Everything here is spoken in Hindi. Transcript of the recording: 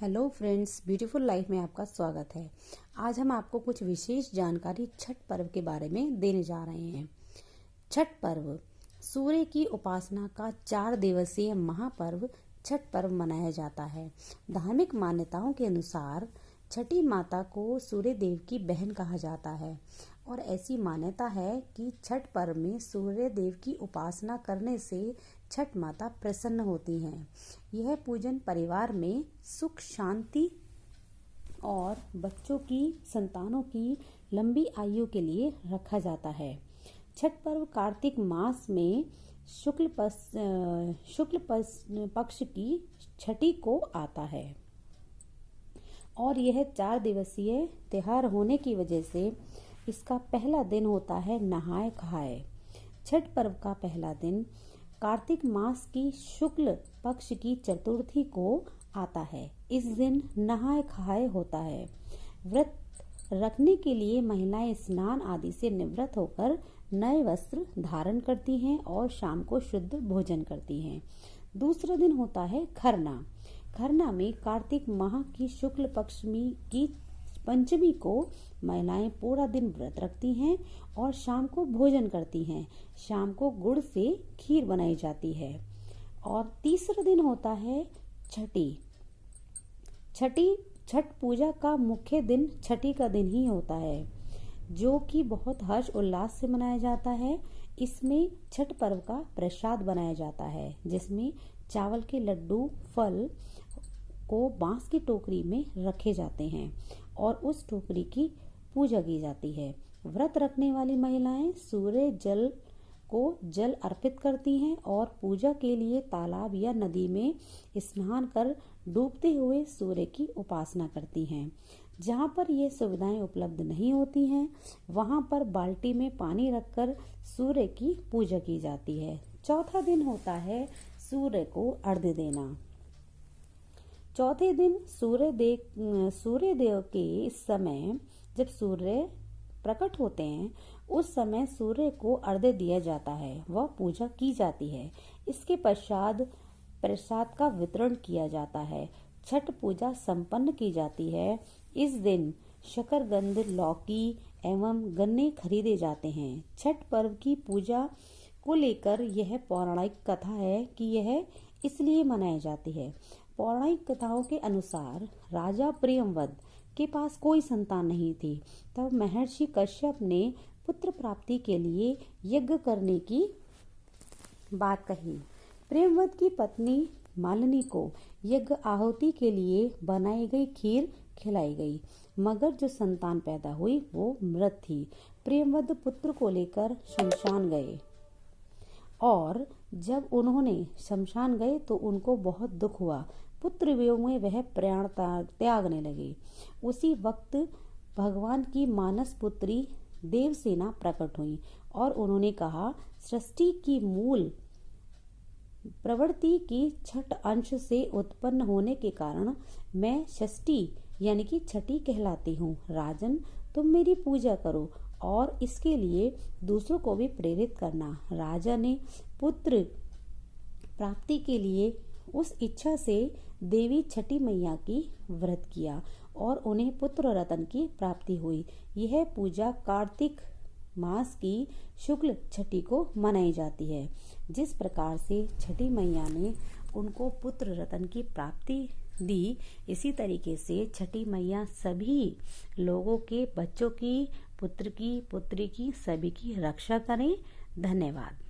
हेलो फ्रेंड्स, ब्यूटीफुल लाइफ में आपका स्वागत है। आज हम आपको कुछ विशेष जानकारी छठ पर्व के बारे में देने जा रहे हैं। छठ पर्व सूर्य की उपासना का 4 दिवसीय महापर्व छठ पर्व मनाया जाता है। धार्मिक मान्यताओं के अनुसार छठी माता को सूर्य देव की बहन कहा जाता है और ऐसी मान्यता है कि छठ पर्व में सूर्य देव की उपासना करने से छठ माता प्रसन्न होती हैं। यह पूजन परिवार में सुख शांति और बच्चों की संतानों की लंबी आयु के लिए रखा जाता है। छठ पर्व कार्तिक मास में शुक्ल पक्ष की छठी को आता है और यह 4 दिवसीय त्योहार होने की वजह से इसका पहला दिन होता है नहाए खाए। छठ पर्व का पहला दिन कार्तिक मास की शुक्ल पक्ष की चतुर्थी को आता है। इस दिन नहाए खाए होता है। व्रत रखने के लिए महिलाएं स्नान आदि से निवृत्त होकर नए वस्त्र धारण करती हैं और शाम को शुद्ध भोजन करती हैं। दूसरा दिन होता है खरना। खरना में कार्तिक माह की शुक्ल पक्ष की पंचमी को महिलाएं पूरा दिन व्रत रखती हैं और शाम को भोजन करती हैं। शाम को गुड़ से खीर बनाई जाती है। और तीसरा दिन होता है छठ पूजा का मुख्य दिन छठी का दिन ही होता है, जो कि बहुत हर्ष उल्लास से मनाया जाता है। इसमें छठ पर्व का प्रसाद बनाया जाता है, जिसमें चावल के लड्डू फल को बांस की टोकरी में रखे जाते हैं और उस टोकरी की पूजा की जाती है। व्रत रखने वाली महिलाएं सूर्य जल को जल अर्पित करती हैं और पूजा के लिए तालाब या नदी में स्नान कर डूबते हुए सूर्य की उपासना करती हैं। जहाँ पर ये सुविधाएं उपलब्ध नहीं होती हैं, वहाँ पर बाल्टी में पानी रखकर सूर्य की पूजा की जाती है। चौथा दिन होता है सूर्य को अर्घ्य देना। चौथे दिन सूर्य देव के समय जब सूर्य प्रकट होते हैं, उस समय सूर्य को अर्घ्य दिया जाता है, वह पूजा की जाती है। इसके पश्चात प्रसाद का वितरण किया जाता है। छठ पूजा संपन्न की जाती है। इस दिन शकरकंद, लौकी एवं गन्ने खरीदे जाते हैं। छठ पर्व की पूजा को लेकर यह पौराणिक कथा है कि यह इसलिए मनाई जाती है। पौराणिक कथाओं के अनुसार राजा प्रियव्रत के पास कोई संतान नहीं थी। तब महर्षि कश्यप ने पुत्र प्राप्ति के लिए यज्ञ करने की बात कही। प्रियव्रत की पत्नी मालिनी को यज्ञ आहुति के लिए बनाई गई खीर खिलाई गई, मगर जो संतान पैदा हुई वो मृत थी। प्रियव्रत पुत्र को लेकर शमशान गए और जब उन्होंने शमशान गए तो उनको बहुत दुख हुआ। पुत्र वियोग में वह प्राण त्यागने लगे। उसी वक्त भगवान की मानस पुत्री देवसेना प्रकट हुई और उन्होंने कहा, सृष्टि की मूल प्रवृत्ति की छठ अंश से उत्पन्न होने के कारण मैं षष्ठी यानी कि छठी कहलाती हूँ। राजन, तुम मेरी पूजा करो और इसके लिए दूसरों को भी प्रेरित करना। राजा ने पुत्र प्राप्ति के लिए उस इच्छा से देवी छठी मैया की व्रत किया और उन्हें पुत्र रत्न की प्राप्ति हुई। यह पूजा कार्तिक मास की शुक्ल छठी को मनाई जाती है। जिस प्रकार से छठी मैया ने उनको पुत्र रत्न की प्राप्ति दी, इसी तरीके से छठी मैया सभी लोगों के बच्चों की, पुत्र की, पुत्री की, सभी की रक्षा करें। धन्यवाद।